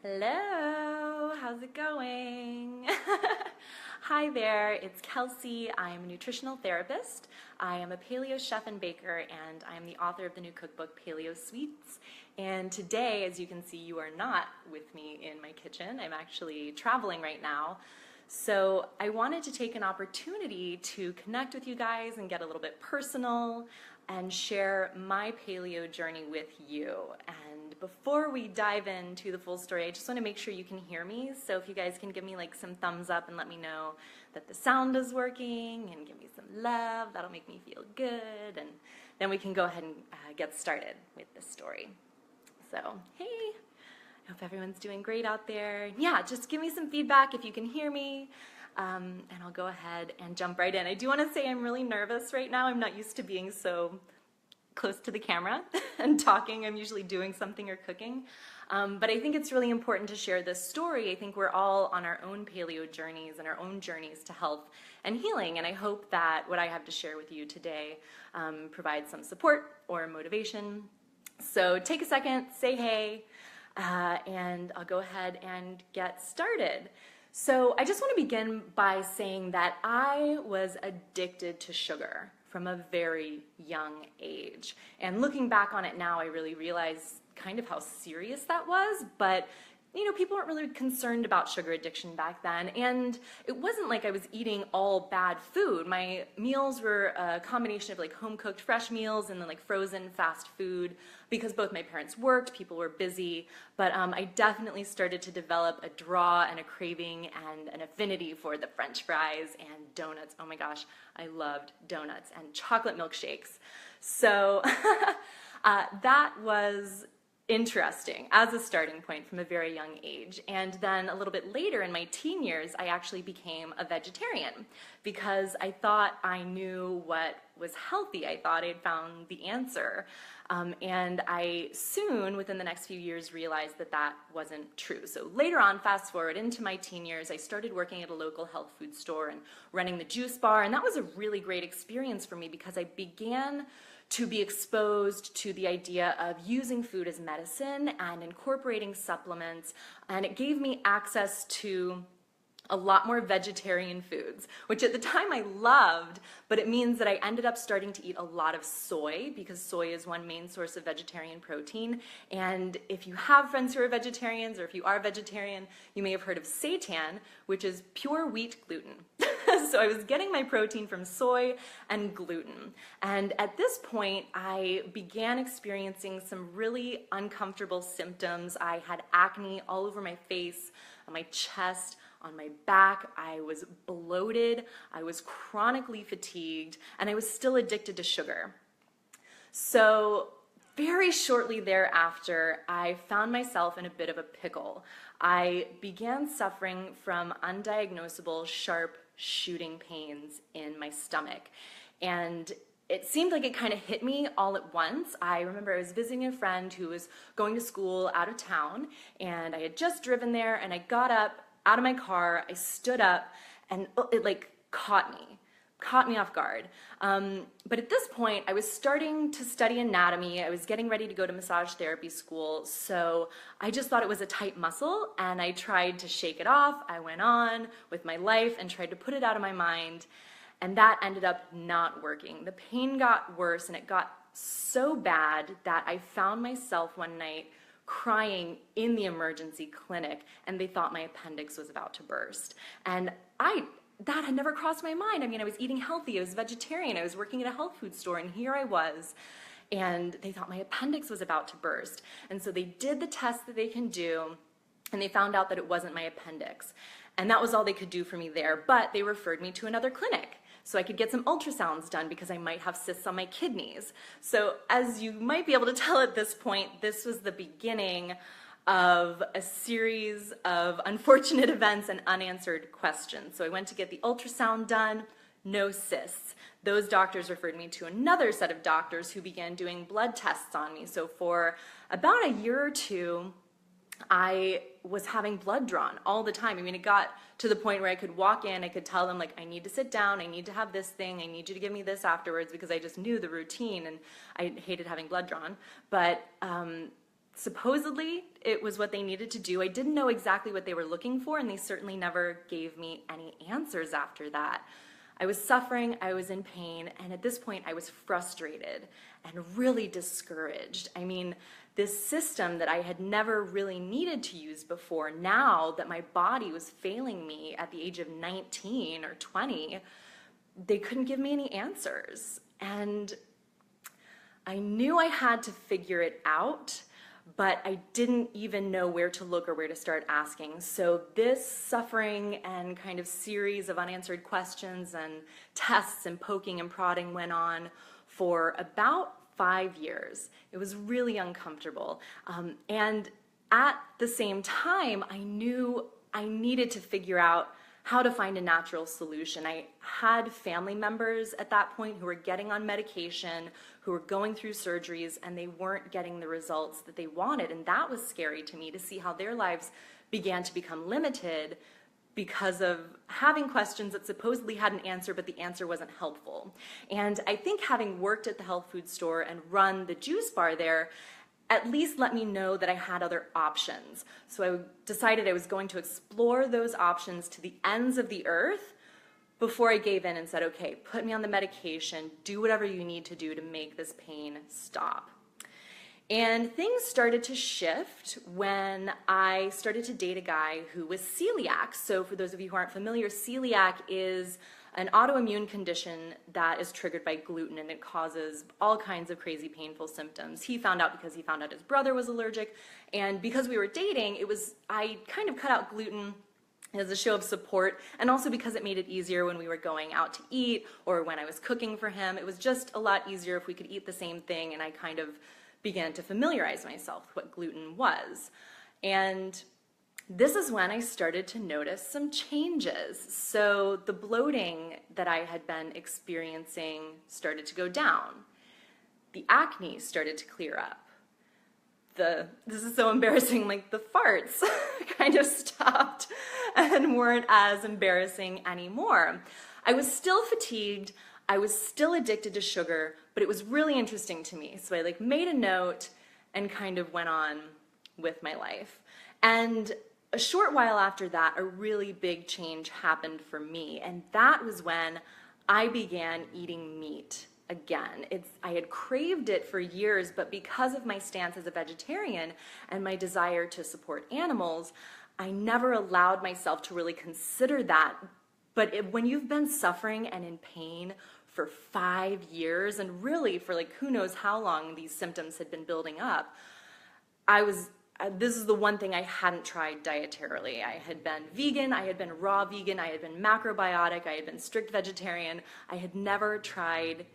Hello, how's it going? Hi there, it's Kelsey. I am a nutritional therapist. I am a paleo chef and baker, and I'm the author of the new cookbook, Paleo Sweets. And today, as you can see, you are not with me in my kitchen. I'm actually traveling right now. So I wanted to take an opportunity to connect with you guys and get a little bit personal and share my paleo journey with you. And before we dive into the full story, I just want to make sure you can hear me. So if you guys can give me like some thumbs up and let me know that the sound is working and give me some love, that'll make me feel good. And then we can go ahead and get started with this story. So, hey. I hope everyone's doing great out there. Yeah, just give me some feedback if you can hear me, and I'll go ahead and jump right in. I do want to say I'm really nervous right now. I'm not used to being so close to the camera and talking. I'm usually doing something or cooking, but I think it's really important to share this story. I think we're all on our own paleo journeys and our own journeys to health and healing, and I hope that what I have to share with you today provides some support or motivation. So take a second, say hey, and I'll go ahead and get started. So I just want to begin by saying that I was addicted to sugar from a very young age. And looking back on it now, I really realize kind of how serious that was, but you know, people weren't really concerned about sugar addiction back then, and it wasn't like I was eating all bad food. My meals were a combination of like home-cooked fresh meals and then like frozen fast food, because both my parents worked, people were busy, but I definitely started to develop a draw and a craving and an affinity for the French fries and donuts. Oh my gosh, I loved donuts and chocolate milkshakes. So that was interesting as a starting point from a very young age. And then a little bit later in my teen years, I actually became a vegetarian because I thought I knew what was healthy. I thought I'd found the answer. And I soon, within the next few years, realized that that wasn't true. So later on, fast forward into my teen years, I started working at a local health food store and running the juice bar. And that was a really great experience for me because I began to be exposed to the idea of using food as medicine and incorporating supplements, and it gave me access to a lot more vegetarian foods, which at the time I loved, but it means that I ended up starting to eat a lot of soy because soy is one main source of vegetarian protein. And if you have friends who are vegetarians, or if you are vegetarian, you may have heard of seitan, which is pure wheat gluten. So I was getting my protein from soy and gluten. And at this point, I began experiencing some really uncomfortable symptoms. I had acne all over my face, on my chest, on my back. I was bloated, I was chronically fatigued, and I was still addicted to sugar. So very shortly thereafter, I found myself in a bit of a pickle. I began suffering from undiagnosable, sharp, shooting pains in my stomach. And it seemed like it kind of hit me all at once. I remember I was visiting a friend who was going to school out of town, and I had just driven there, and I got up out of my car, I stood up, and it like caught me off guard. But at this point, I was starting to study anatomy. I was getting ready to go to massage therapy school, so I just thought it was a tight muscle, and I tried to shake it off. I went on with my life and tried to put it out of my mind, and that ended up not working. The pain got worse, and it got so bad that I found myself one night crying in the emergency clinic, and they thought my appendix was about to burst. And that had never crossed my mind. I mean, I was eating healthy, I was vegetarian, I was working at a health food store, and here I was, and they thought my appendix was about to burst. And so they did the test that they can do, and they found out that it wasn't my appendix. And that was all they could do for me there, but they referred me to another clinic so I could get some ultrasounds done because I might have cysts on my kidneys. So as you might be able to tell at this point, this was the beginning of a series of unfortunate events and unanswered questions. So I went to get the ultrasound done, no cysts. Those doctors referred me to another set of doctors who began doing blood tests on me. So for about a year or two, I was having blood drawn all the time. I mean, it got to the point where I could walk in, I could tell them, like, I need to sit down, I need to have this thing, I need you to give me this afterwards, because I just knew the routine, and I hated having blood drawn. But supposedly it was what they needed to do. I didn't know exactly what they were looking for, and they certainly never gave me any answers after that. I was suffering, I was in pain, and at this point I was frustrated and really discouraged. I mean, this system that I had never really needed to use before, now that my body was failing me at the age of 19 or 20, they couldn't give me any answers. And I knew I had to figure it out, but I didn't even know where to look or where to start asking. So this suffering and kind of series of unanswered questions and tests and poking and prodding went on for about 5 years. It was really uncomfortable. And at the same time, I knew I needed to figure out how to find a natural solution. I had family members at that point who were getting on medication, who were going through surgeries, and they weren't getting the results that they wanted. And that was scary to me, to see how their lives began to become limited because of having questions that supposedly had an answer, but the answer wasn't helpful. And I think having worked at the health food store and run the juice bar there, at least let me know that I had other options. So I decided I was going to explore those options to the ends of the earth before I gave in and said, okay, put me on the medication, do whatever you need to do to make this pain stop. And things started to shift when I started to date a guy who was celiac. So for those of you who aren't familiar, celiac is an autoimmune condition that is triggered by gluten, and it causes all kinds of crazy painful symptoms. He found out because he found out his brother was allergic, and because we were dating, I kind of cut out gluten as a show of support, and also because it made it easier when we were going out to eat or when I was cooking for him. It was just a lot easier if we could eat the same thing, and I kind of began to familiarize myself with what gluten was. And this is when I started to notice some changes. So the bloating that I had been experiencing started to go down. The acne started to clear up. This is so embarrassing, like the farts kind of stopped and weren't as embarrassing anymore. I was still fatigued, I was still addicted to sugar, but it was really interesting to me. So I made a note and kind of went on with my life. And a short while after that, a really big change happened for me, and that was when I began eating meat again. I had craved it for years, but because of my stance as a vegetarian and my desire to support animals, I never allowed myself to really consider that. But when you've been suffering and in pain for 5 years, and really for who knows how long these symptoms had been building up, this is the one thing I hadn't tried dietarily. I had been vegan, I had been raw vegan, I had been macrobiotic, I had been strict vegetarian. I had never tried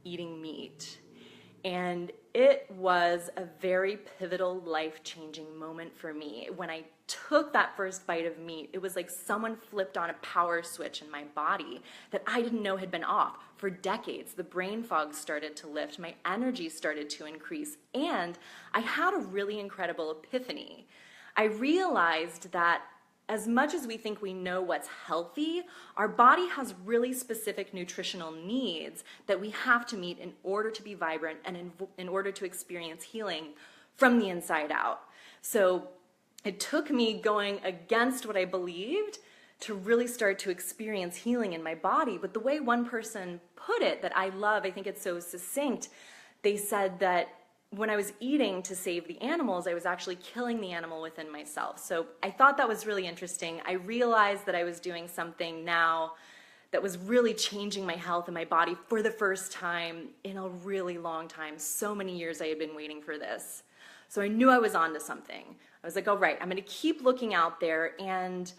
eating meat. And it was a very pivotal, life-changing moment for me. When I took that first bite of meat, it was like someone flipped on a power switch in my body that I didn't know had been off for decades. The brain fog started to lift, my energy started to increase, and I had a really incredible epiphany. I realized that as much as we think we know what's healthy, our body has really specific nutritional needs that we have to meet in order to be vibrant and in order to experience healing from the inside out. So it took me going against what I believed to really start to experience healing in my body. But the way one person put it that I love, I think it's so succinct, they said that when I was eating to save the animals, I was actually killing the animal within myself. So I thought that was really interesting. I realized that I was doing something now that was really changing my health and my body for the first time in a really long time. So many years I had been waiting for this. So I knew I was onto something. I was like, all right, I'm gonna keep looking out there. And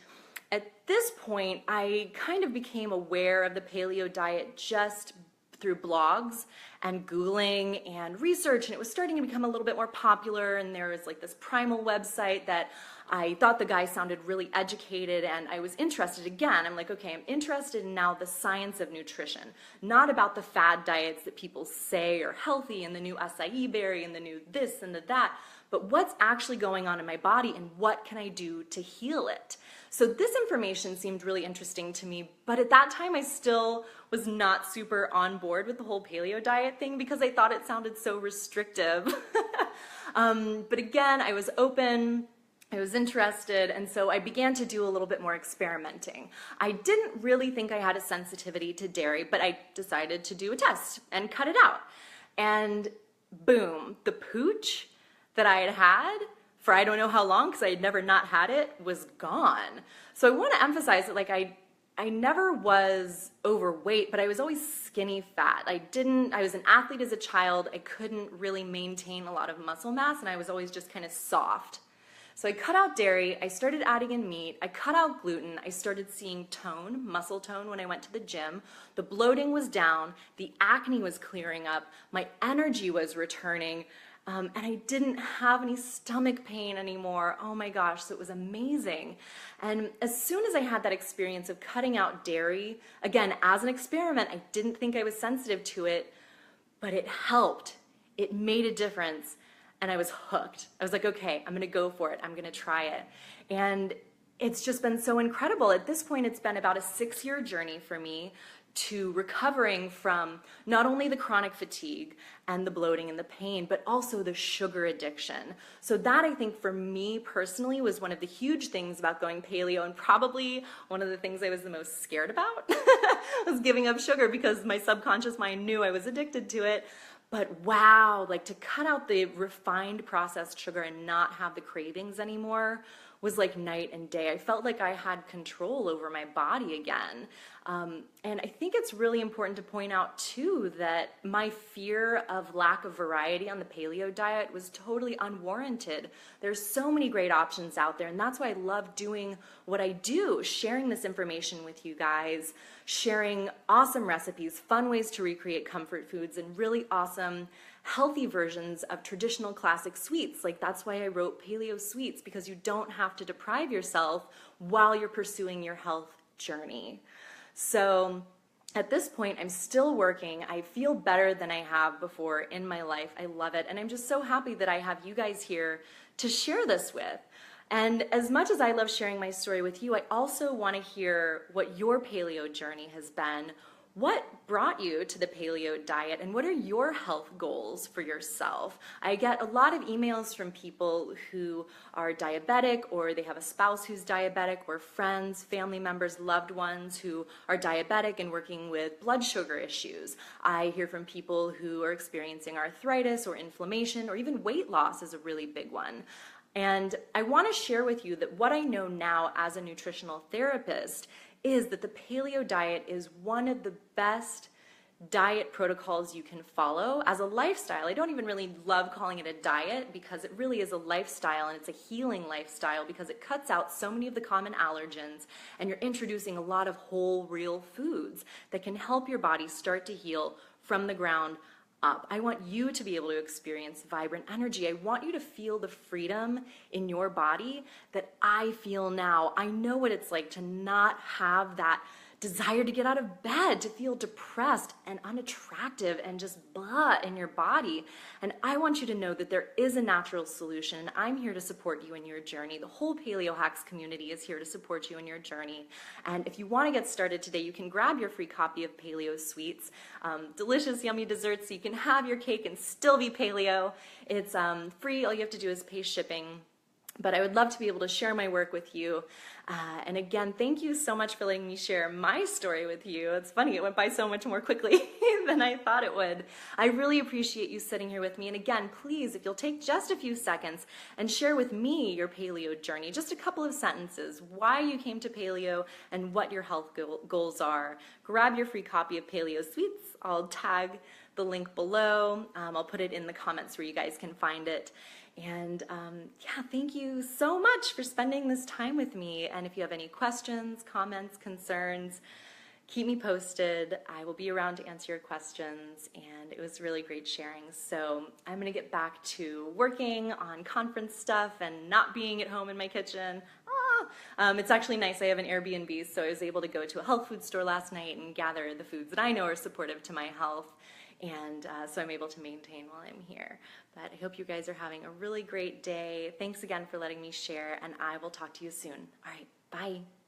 at this point, I kind of became aware of the paleo diet just through blogs and Googling and research, and it was starting to become a little bit more popular, and there was this Primal website that I thought the guy sounded really educated, and I was interested again. I'm like, okay, I'm interested in now the science of nutrition, not about the fad diets that people say are healthy and the new acai berry and the new this and the that, but what's actually going on in my body and what can I do to heal it? So this information seemed really interesting to me, but at that time I still was not super on board with the whole paleo diet thing because I thought it sounded so restrictive. But again, I was open. I was interested, and so I began to do a little bit more experimenting. I didn't really think I had a sensitivity to dairy, but I decided to do a test and cut it out. And boom, the pooch that I had had for I don't know how long, because I had never not had it, was gone. So I want to emphasize that I never was overweight, but I was always skinny fat. I was an athlete as a child. I couldn't really maintain a lot of muscle mass, and I was always just kind of soft. So I cut out dairy, I started adding in meat, I cut out gluten, I started seeing tone, muscle tone when I went to the gym. The bloating was down, the acne was clearing up, my energy was returning, and I didn't have any stomach pain anymore. Oh my gosh, so it was amazing. And as soon as I had that experience of cutting out dairy, again, as an experiment, I didn't think I was sensitive to it, but it helped. It made a difference. And I was hooked. I was like, okay, I'm gonna go for it. I'm gonna try it. And it's just been so incredible. At this point, it's been about a 6-year journey for me to recovering from not only the chronic fatigue and the bloating and the pain, but also the sugar addiction. So that, I think, for me personally, was one of the huge things about going paleo, and probably one of the things I was the most scared about was giving up sugar, because my subconscious mind knew I was addicted to it. But wow, like to cut out the refined processed sugar and not have the cravings anymore was like night and day. I felt like I had control over my body again. And I think it's really important to point out too that my fear of lack of variety on the paleo diet was totally unwarranted. There's so many great options out there, and that's why I love doing what I do, sharing this information with you guys, sharing awesome recipes, fun ways to recreate comfort foods, and really awesome healthy versions of traditional classic sweets. Like, that's why I wrote Paleo Sweets, because you don't have to deprive yourself while you're pursuing your health journey. So at this point, I'm still working. I feel better than I have before in my life. I love it. And I'm just so happy that I have you guys here to share this with. And as much as I love sharing my story with you, I also want to hear what your paleo journey has been. What brought you to the paleo diet, and what are your health goals for yourself? I get a lot of emails from people who are diabetic, or they have a spouse who's diabetic, or friends, family members, loved ones who are diabetic and working with blood sugar issues. I hear from people who are experiencing arthritis or inflammation, or even weight loss is a really big one. And I want to share with you that what I know now as a nutritional therapist is that the paleo diet is one of the best diet protocols you can follow as a lifestyle. I don't even really love calling it a diet, because it really is a lifestyle, and it's a healing lifestyle, because it cuts out so many of the common allergens, and you're introducing a lot of whole, real foods that can help your body start to heal from the ground up. I want you to be able to experience vibrant energy. I want you to feel the freedom in your body that I feel now. I know what it's like to not have that desire to get out of bed, to feel depressed and unattractive and just blah in your body. And I want you to know that there is a natural solution. I'm here to support you in your journey. The whole PaleoHacks community is here to support you in your journey. And if you want to get started today, you can grab your free copy of Paleo Sweets, delicious, yummy desserts, so you can have your cake and still be paleo. It's free. All you have to do is pay shipping. But I would love to be able to share my work with you. And again, thank you so much for letting me share my story with you. It's funny, it went by so much more quickly than I thought it would. I really appreciate you sitting here with me. And again, please, if you'll take just a few seconds and share with me your paleo journey, just a couple of sentences, why you came to paleo and what your health goals are. Grab your free copy of Paleo Sweets. I'll tag the link below. I'll put it in the comments where you guys can find it. And yeah, thank you so much for spending this time with me. And if you have any questions, comments, concerns, keep me posted. I will be around to answer your questions. And it was really great sharing. So I'm going to get back to working on conference stuff and not being at home in my kitchen. It's actually nice. I have an Airbnb, so I was able to go to a health food store last night and gather the foods that I know are supportive to my health. And so I'm able to maintain while I'm here. But I hope you guys are having a really great day. Thanks again for letting me share, and I will talk to you soon. All right, bye.